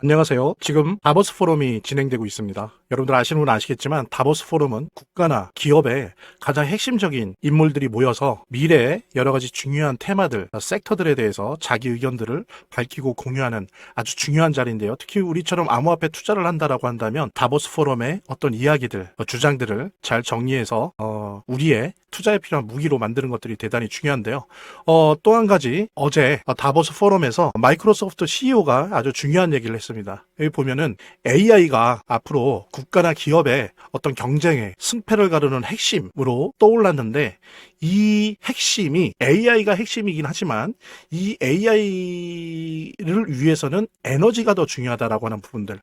안녕하세요. 지금 다보스 포럼이 진행되고 있습니다. 여러분들 아시는 분 아시겠지만 다보스 포럼은 국가나 기업의 가장 핵심적인 인물들이 모여서 미래의 여러 가지 중요한 테마들, 섹터들에 대해서 자기 의견들을 밝히고 공유하는 아주 중요한 자리인데요. 특히 우리처럼 암호화폐 투자를 한다라고 한다면 다보스 포럼의 어떤 이야기들, 주장들을 잘 정리해서 우리의 투자에 필요한 무기로 만드는 것들이 대단히 중요한데요. 또 한 가지 어제 다보스 포럼에서 마이크로소프트 CEO가 아주 중요한 얘기를 했습니다. 여기 보면은 AI가 앞으로 국가나 기업의 어떤 경쟁에 승패를 가르는 핵심으로 떠올랐는데 이 핵심이 AI가 핵심이긴 하지만 이 AI를 위해서는 에너지가 더 중요하다라고 하는 부분들.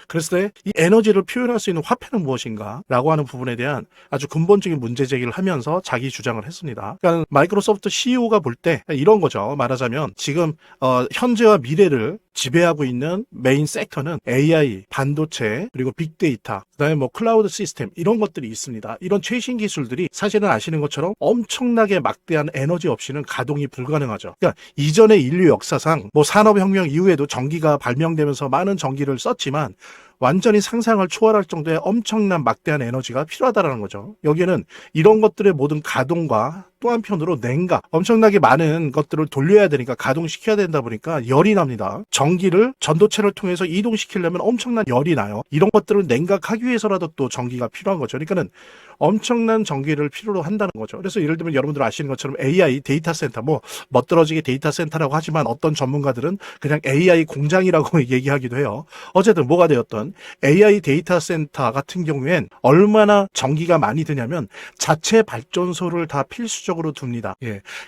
그랬을 때 이 에너지를 표현할 수 있는 화폐는 무엇인가? 라고 하는 부분에 대한 아주 근본적인 문제 제기를 하면서 자기 주장을 했습니다. 그러니까 마이크로소프트 CEO가 볼 때 이런 거죠. 말하자면 지금 현재와 미래를 지배하고 있는 메인 섹터는 AI, 반도체, 그리고 빅데이터, 그다음에 클라우드 시스템 이런 것들이 있습니다. 이런 최신 기술들이 사실은 아시는 것처럼 엄청나게 막대한 에너지 없이는 가동이 불가능하죠. 그러니까 이전의 인류 역사상 산업혁명 이후에도 전기가 발명되면서 많은 전기를 썼지만 완전히 상상을 초월할 정도의 엄청난 막대한 에너지가 필요하다는 거죠. 여기에는 이런 것들의 모든 가동과 또 한편으로 냉각, 엄청나게 많은 것들을 돌려야 되니까 가동시켜야 된다 보니까 열이 납니다. 전기를 전도체를 통해서 이동시키려면 엄청난 열이 나요. 이런 것들을 냉각하기 위해서라도 또 전기가 필요한 거죠. 그러니까는 엄청난 전기를 필요로 한다는 거죠. 그래서 예를 들면 여러분들 아시는 것처럼 AI 데이터 센터, 멋들어지게 데이터 센터라고 하지만 어떤 전문가들은 그냥 AI 공장이라고 얘기하기도 해요. 어쨌든 뭐가 되었던 AI 데이터 센터 같은 경우엔 얼마나 전기가 많이 드냐면 자체 발전소를 다 필수적으로 둡니다.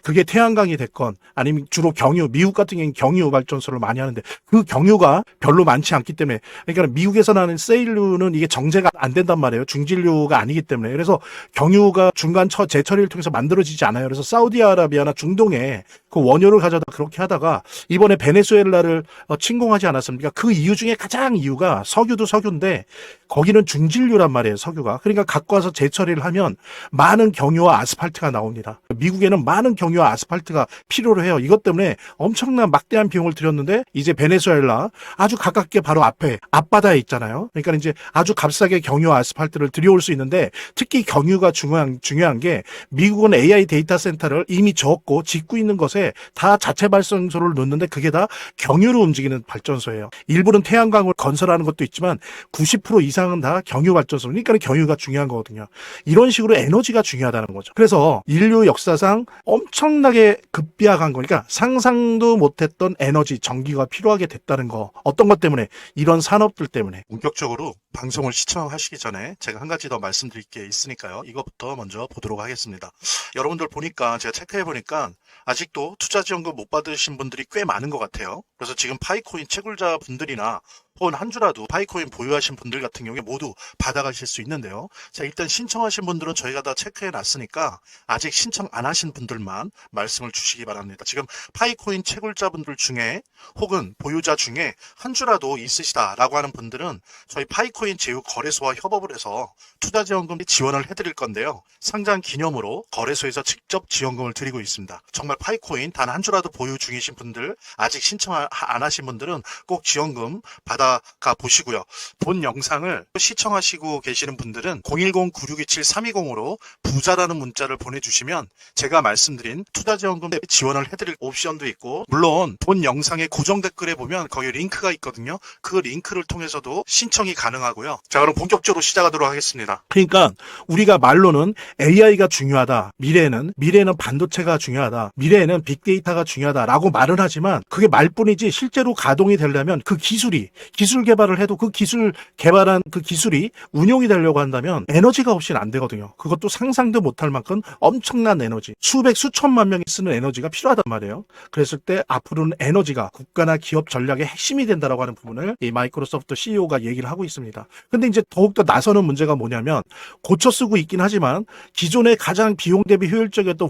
그게 태양광이 됐건 아니면 주로 경유, 미국 같은 경우는 경유 발전소를 많이 하는데 그 경유가 별로 많지 않기 때문에, 그러니까 미국에서 나는 세일류는 이게 정제가 안 된단 말이에요. 중진류가 아니기 때문에. 그래서 경유가 중간 재처리를 통해서 만들어지지 않아요. 그래서 사우디아라비아나 중동에 그 원유를 가져다 그렇게 하다가 이번에 베네수엘라를 침공하지 않았습니까? 그 이유 중에 가장 이유가 석유도 석유인데 거기는 중진류란 말이에요. 석유가. 그러니까 갖고 와서 재처리를 하면 많은 경유와 아스팔트가 나옵니다. 미국에는 많은 경유와 아스팔트가 필요로 해요. 이것 때문에 엄청난 막대한 비용을 들였는데 이제 베네수엘라 아주 가깝게 바로 앞에 앞바다에 있잖아요. 그러니까 이제 아주 값싸게 경유와 아스팔트를 들여올 수 있는데 특히 경유가 중요한 게 미국은 AI 데이터 센터를 이미 졌고 짓고 있는 것에 다 자체 발전소를 놓는데 그게 다 경유로 움직이는 발전소예요. 일부는 태양광을 건설하는 것도 있지만 90% 이상은 다 경유 발전소. 그러니까 경유가 중요한 거거든요. 이런 식으로 에너지가 중요하다는 거죠. 그래서 인류 역사상 엄청나게 급비약한 거니까 상상도 못했던 에너지, 전기가 필요하게 됐다는 거. 어떤 것 때문에? 이런 산업들 때문에. 본격적으로 방송을 시청하시기 전에 제가 한 가지 더 말씀드릴 게 있으니까요. 이것부터 먼저 보도록 하겠습니다. 여러분들 보니까 제가 체크해 보니까 아직도 투자지원금 못 받으신 분들이 꽤 많은 것 같아요. 그래서 지금 파이코인 채굴자 분들이나 혹은 한 주라도 파이코인 보유하신 분들 같은 경우에 모두 받아가실 수 있는데요. 자, 일단 신청하신 분들은 저희가 다 체크해 놨으니까 아직 신청 안 하신 분들만 말씀을 주시기 바랍니다. 지금 파이코인 채굴자 분들 중에 혹은 보유자 중에 한 주라도 있으시다라고 하는 분들은 저희 파이코인 제휴 거래소와 협업을 해서 투자지원금 지원을 해드릴 건데요. 상장 기념으로 거래소에서 직접 지원금을 드리고 있습니다. 정말 파이코인 단 한 주라도 보유 중이신 분들, 아직 신청 안 하신 분들은 꼭 지원금 받아가 보시고요. 본 영상을 시청하시고 계시는 분들은 010-9627-320으로 부자라는 문자를 보내주시면 제가 말씀드린 투자지원금 지원을 해드릴 옵션도 있고, 물론 본 영상의 고정 댓글에 보면 거기 링크가 있거든요. 그 링크를 통해서도 신청이 가능하고요. 자, 그럼 본격적으로 시작하도록 하겠습니다. 그러니까 우리가 말로는 AI가 중요하다, 미래에는 반도체가 중요하다, 미래에는 빅데이터가 중요하다라고 말은 하지만 그게 말뿐이지 실제로 가동이 되려면 그 기술 개발을 해도 그 기술 개발한 그 기술이 운용이 되려고 한다면 에너지가 없이는 안 되거든요. 그것도 상상도 못할 만큼 엄청난 에너지, 수천만 명이 쓰는 에너지가 필요하단 말이에요. 그랬을 때 앞으로는 에너지가 국가나 기업 전략의 핵심이 된다라고 하는 부분을 이 마이크로소프트 CEO가 얘기를 하고 있습니다. 근데 이제 더욱더 나서는 문제가 뭐냐면 고쳐 쓰고 있긴 하지만 기존의 가장 비용 대비 효율적이었던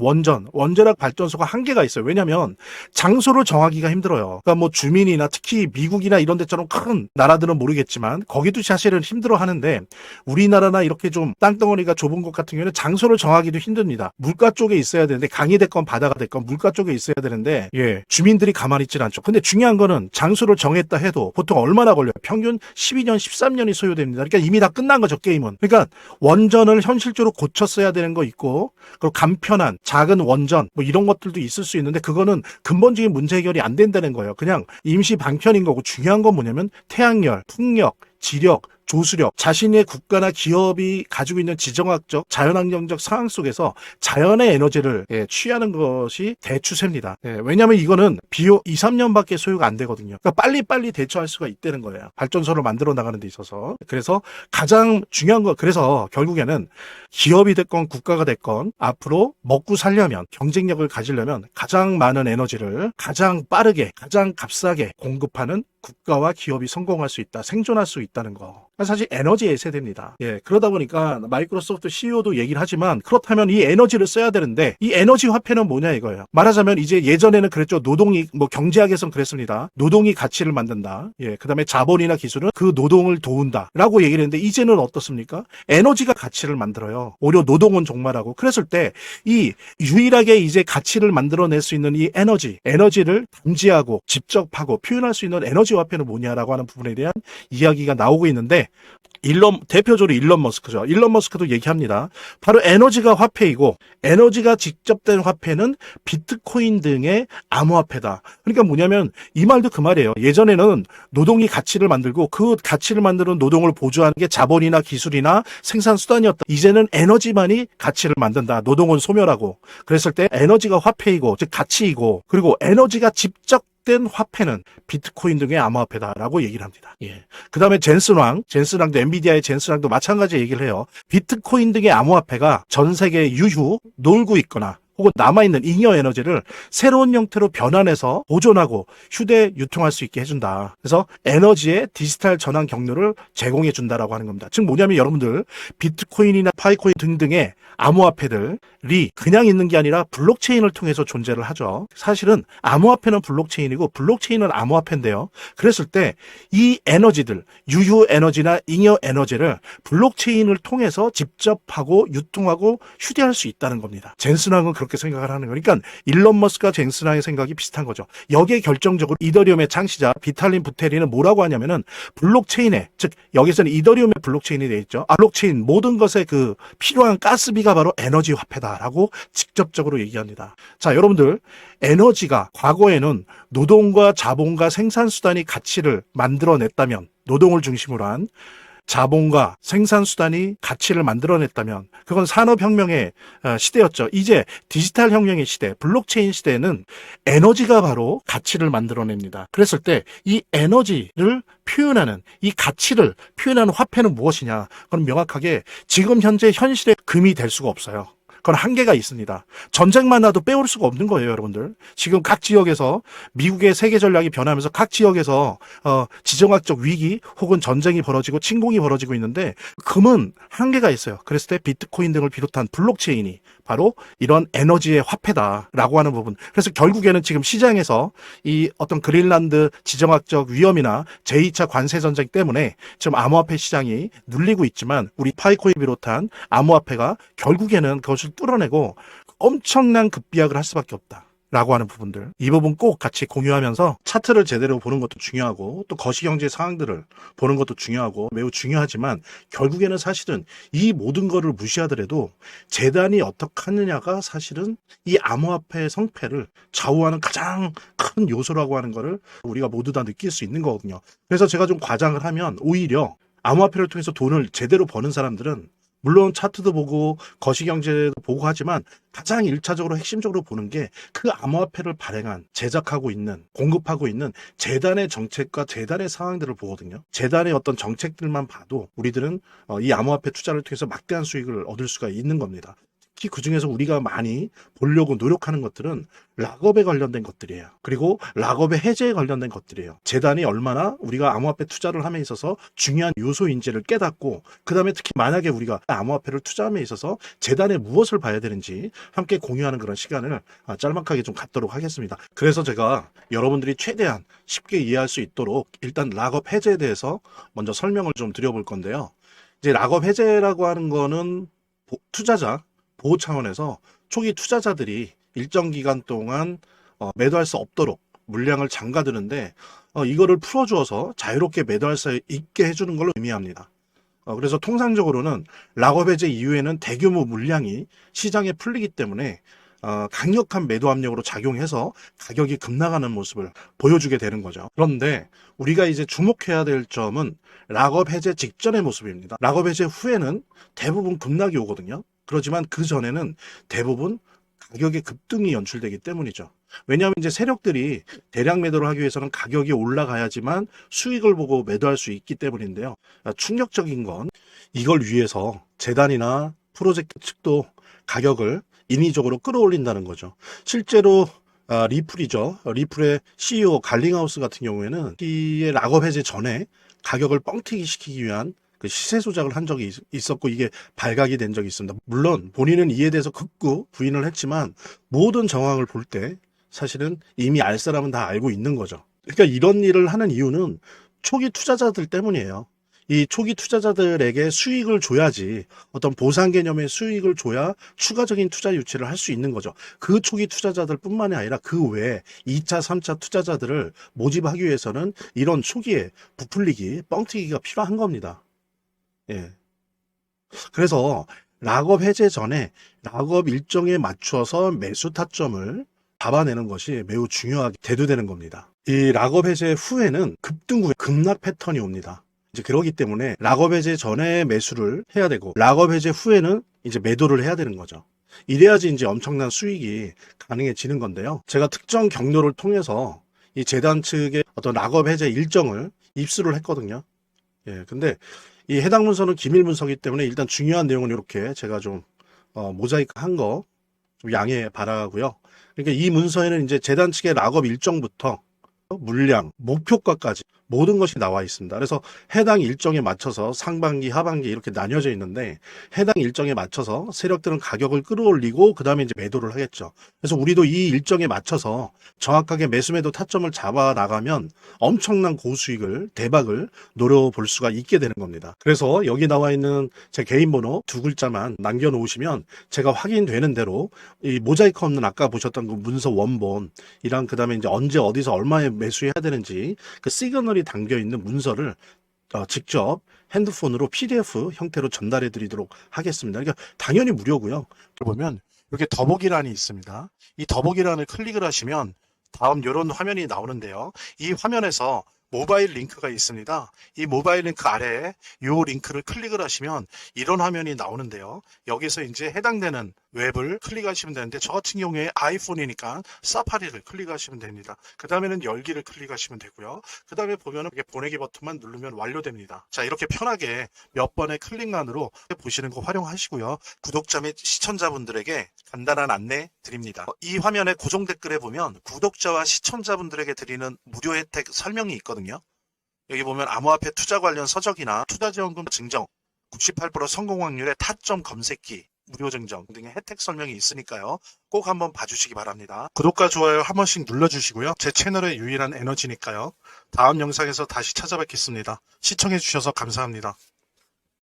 원자력 발전소가 한계가 있어요. 왜냐하면 장소를 정하기가 힘들어요. 그러니까 주민이나 특히 미국이나 이런 데처럼 큰 다른 나라들은 모르겠지만 거기도 사실은 힘들어 하는데 우리나라나 이렇게 좀 땅덩어리가 좁은 곳 같은 경우에는 장소를 정하기도 힘듭니다. 물가 쪽에 있어야 되는데 강이 됐건 바다가 됐건 물가 쪽에 있어야 되는데 주민들이 가만히 있질 않죠. 근데 중요한 거는 장소를 정했다 해도 보통 얼마나 걸려요? 평균 12년, 13년이 소요됩니다. 그러니까 이미 다 끝난 거죠, 게임은. 그러니까 원전을 현실적으로 고쳤어야 되는 거 있고 그리고 간편한 작은 원전 뭐 이런 것들도 있을 수 있는데 그거는 근본적인 문제 해결이 안 된다는 거예요. 그냥 임시 방편인 거고 중요한 건 뭐냐면 태양열, 풍력, 지력, 조수력, 자신의 국가나 기업이 가지고 있는 지정학적, 자연환경적 상황 속에서 자연의 에너지를 취하는 것이 대추세입니다. 왜냐하면 이거는 비용 2, 3년밖에 소요가 안 되거든요. 그러니까 빨리빨리 대처할 수가 있다는 거예요. 발전소를 만들어 나가는 데 있어서. 그래서 가장 중요한 거, 그래서 결국에는 기업이 됐건 국가가 됐건 앞으로 먹고 살려면, 경쟁력을 가지려면 가장 많은 에너지를 가장 빠르게, 가장 값싸게 공급하는 국가와 기업이 성공할 수 있다, 생존할 수 있다는 거. 사실 에너지의 세대입니다. 그러다 보니까 마이크로소프트 CEO도 얘기를 하지만 그렇다면 이 에너지를 써야 되는데 이 에너지 화폐는 뭐냐 이거예요. 말하자면 이제 예전에는 그랬죠. 노동이 경제학에서는 그랬습니다. 노동이 가치를 만든다. 그다음에 자본이나 기술은 그 노동을 도운다라고 얘기를 했는데 이제는 어떻습니까? 에너지가 가치를 만들어요. 오히려 노동은 종말하고 그랬을 때 이 유일하게 이제 가치를 만들어낼 수 있는 이 에너지를 감지하고 직접하고 표현할 수 있는 에너지 화폐는 뭐냐라고 하는 부분에 대한 이야기가 나오고 있는데 대표적으로 일론 머스크죠. 일론 머스크도 얘기합니다. 바로 에너지가 화폐이고 에너지가 직접 된 화폐는 비트코인 등의 암호화폐다. 그러니까 뭐냐면 이 말도 그 말이에요. 예전에는 노동이 가치를 만들고 그 가치를 만드는 노동을 보조하는 게 자본이나 기술이나 생산 수단이었다. 이제는 에너지만이 가치를 만든다. 노동은 소멸하고. 그랬을 때 에너지가 화폐이고 즉 가치이고 그리고 에너지가 직접 된 화폐는 비트코인 등의 암호화폐다라고 얘기를 합니다. 그 다음에 젠슨왕도 엔비디아의 젠슨왕도 마찬가지 얘기를 해요. 비트코인 등의 암호화폐가 전 세계 유휴 놀고 있거나 혹은 남아있는 잉여 에너지를 새로운 형태로 변환해서 보존하고 휴대 유통할 수 있게 해준다. 그래서 에너지의 디지털 전환 경로를 제공해 준다라고 하는 겁니다. 즉 뭐냐면 여러분들 비트코인이나 파이코인 등등의 암호화폐들이 그냥 있는 게 아니라 블록체인을 통해서 존재를 하죠. 사실은 암호화폐는 블록체인이고 블록체인은 암호화폐인데요. 그랬을 때 이 에너지들, 유효 에너지나 잉여 에너지를 블록체인을 통해서 직접 하고 유통하고 휴대할 수 있다는 겁니다. 젠슨왕은 그렇게 생각을 하는 거니까 그러니까 일론 머스크와 젠슨왕의 생각이 비슷한 거죠. 여기에 결정적으로 이더리움의 창시자 비탈린 부테린은 뭐라고 하냐면은 블록체인에 즉 여기서는 이더리움의 블록체인이 되어 있죠. 블록체인 모든 것에 그 필요한 가스비가 바로 에너지 화폐다라고 직접적으로 얘기합니다. 자, 여러분들 에너지가 과거에는 노동과 자본과 생산수단이 가치를 만들어냈다면 노동을 중심으로 한 자본과 생산수단이 가치를 만들어냈다면 그건 산업혁명의 시대였죠. 이제 디지털 혁명의 시대, 블록체인 시대에는 에너지가 바로 가치를 만들어냅니다. 그랬을 때 이 에너지를 표현하는 이 가치를 표현하는 화폐는 무엇이냐? 그건 명확하게 지금 현재 현실의 금이 될 수가 없어요. 그건 한계가 있습니다. 전쟁만 나도 빼올 수가 없는 거예요, 여러분들. 지금 각 지역에서 미국의 세계 전략이 변하면서 각 지역에서 지정학적 위기 혹은 전쟁이 벌어지고 침공이 벌어지고 있는데 금은 한계가 있어요. 그랬을 때 비트코인 등을 비롯한 블록체인이 바로 이런 에너지의 화폐다라고 하는 부분. 그래서 결국에는 지금 시장에서 이 어떤 그린란드 지정학적 위험이나 제2차 관세 전쟁 때문에 지금 암호화폐 시장이 눌리고 있지만 우리 파이코인 비롯한 암호화폐가 결국에는 그것을 뚫어내고 엄청난 급비약을 할 수밖에 없다. 라고 하는 부분들. 이 부분 꼭 같이 공유하면서 차트를 제대로 보는 것도 중요하고 또 거시경제 상황들을 보는 것도 중요하고 매우 중요하지만 결국에는 사실은 이 모든 거를 무시하더라도 재단이 어떻게 하느냐가 사실은 이 암호화폐의 성패를 좌우하는 가장 큰 요소라고 하는 거를 우리가 모두 다 느낄 수 있는 거거든요. 그래서 제가 좀 과장을 하면 오히려 암호화폐를 통해서 돈을 제대로 버는 사람들은 물론 차트도 보고 거시경제도 보고 하지만 가장 1차적으로 핵심적으로 보는 게 그 암호화폐를 발행한 제작하고 있는 공급하고 있는 재단의 정책과 재단의 상황들을 보거든요. 재단의 어떤 정책들만 봐도 우리들은 이 암호화폐 투자를 통해서 막대한 수익을 얻을 수가 있는 겁니다. 특히 그중에서 우리가 많이 보려고 노력하는 것들은 락업에 관련된 것들이에요. 그리고 락업의 해제에 관련된 것들이에요. 재단이 얼마나 우리가 암호화폐 투자를 함에 있어서 중요한 요소인지를 깨닫고, 그 다음에 특히 만약에 우리가 암호화폐를 투자함에 있어서 재단에 무엇을 봐야 되는지 함께 공유하는 그런 시간을 짤막하게 좀 갖도록 하겠습니다. 그래서 제가 여러분들이 최대한 쉽게 이해할 수 있도록 일단 락업 해제에 대해서 먼저 설명을 좀 드려볼 건데요. 이제 락업 해제라고 하는 거는 투자자 보호 차원에서 초기 투자자들이 일정 기간 동안 매도할 수 없도록 물량을 잠가두는데, 이거를 풀어주어서 자유롭게 매도할 수 있게 해주는 걸로 의미합니다. 그래서 통상적으로는 락업 해제 이후에는 대규모 물량이 시장에 풀리기 때문에 강력한 매도 압력으로 작용해서 가격이 급락하는 모습을 보여주게 되는 거죠. 그런데 우리가 이제 주목해야 될 점은 락업 해제 직전의 모습입니다. 락업 해제 후에는 대부분 급락이 오거든요. 그렇지만 그 전에는 대부분 가격의 급등이 연출되기 때문이죠. 왜냐하면 이제 세력들이 대량 매도를 하기 위해서는 가격이 올라가야지만 수익을 보고 매도할 수 있기 때문인데요. 충격적인 건 이걸 위해서 재단이나 프로젝트 측도 가격을 인위적으로 끌어올린다는 거죠. 실제로 리플이죠. 리플의 CEO 갈링하우스 같은 경우에는 이 락업 해제 전에 가격을 뻥튀기 시키기 위한 그 시세 조작을 한 적이 있었고, 이게 발각이 된 적이 있습니다. 물론 본인은 이에 대해서 극구 부인을 했지만 모든 정황을 볼 때 사실은 이미 알 사람은 다 알고 있는 거죠. 그러니까 이런 일을 하는 이유는 초기 투자자들 때문이에요. 이 초기 투자자들에게 수익을 줘야지, 어떤 보상 개념의 수익을 줘야 추가적인 투자 유치를 할 수 있는 거죠. 그 초기 투자자들 뿐만이 아니라 그 외에 2차, 3차 투자자들을 모집하기 위해서는 이런 초기에 부풀리기, 뻥튀기가 필요한 겁니다. 예. 그래서 락업 해제 전에 락업 일정에 맞춰서 매수 타점을 잡아내는 것이 매우 중요하게 대두되는 겁니다. 이 락업 해제 후에는 급등 후에 급락 패턴이 옵니다. 이제 그러기 때문에 락업 해제 전에 매수를 해야 되고, 락업 해제 후에는 이제 매도를 해야 되는 거죠. 이래야지 이제 엄청난 수익이 가능해지는 건데요. 제가 특정 경로를 통해서 이 재단 측의 어떤 락업 해제 일정을 입수를 했거든요. 예, 근데 이 해당 문서는 기밀 문서이기 때문에 일단 중요한 내용은 이렇게 제가 좀 모자이크 한 거 좀 양해 바라고요. 그러니까 이 문서에는 이제 재단 측의 락업 일정부터 물량, 목표가까지 모든 것이 나와 있습니다. 그래서 해당 일정에 맞춰서 상반기, 하반기 이렇게 나뉘어져 있는데, 해당 일정에 맞춰서 세력들은 가격을 끌어올리고 그 다음에 이제 매도를 하겠죠. 그래서 우리도 이 일정에 맞춰서 정확하게 매수 매도 타점을 잡아 나가면 엄청난 고수익을, 대박을 노려볼 수가 있게 되는 겁니다. 그래서 여기 나와 있는 제 개인 번호 2글자만 남겨놓으시면 제가 확인되는 대로 이 모자이크 없는 아까 보셨던 그 문서 원본이랑 그 다음에 이제 언제 어디서 얼마에 매수해야 되는지 그 시그널이 담겨 있는 문서를 직접 핸드폰으로 PDF 형태로 전달해 드리도록 하겠습니다. 그러니까 당연히 무료고요. 보면 이렇게 더보기란이 있습니다. 이 더보기란을 클릭을 하시면 다음 이런 화면이 나오는데요. 이 화면에서 모바일 링크가 있습니다. 이 모바일 링크 아래에 이 링크를 클릭을 하시면 이런 화면이 나오는데요. 여기서 이제 해당되는 웹을 클릭하시면 되는데, 저 같은 경우에 아이폰이니까 사파리를 클릭하시면 됩니다. 그 다음에는 열기를 클릭하시면 되고요. 그 다음에 보면은 이렇게 보내기 버튼만 누르면 완료됩니다. 자, 이렇게 편하게 몇 번의 클릭만으로 보시는 거 활용하시고요. 구독자 및 시청자분들에게 간단한 안내 드립니다. 이 화면의 고정 댓글에 보면 구독자와 시청자분들에게 드리는 무료 혜택 설명이 있거든요. 여기 보면 암호화폐 투자 관련 서적이나 투자지원금 증정, 98% 성공 확률의 타점 검색기, 무료 증정 등의 혜택 설명이 있으니까요. 꼭 한번 봐주시기 바랍니다. 구독과 좋아요 한 번씩 눌러주시고요. 제 채널의 유일한 에너지니까요. 다음 영상에서 다시 찾아뵙겠습니다. 시청해주셔서 감사합니다.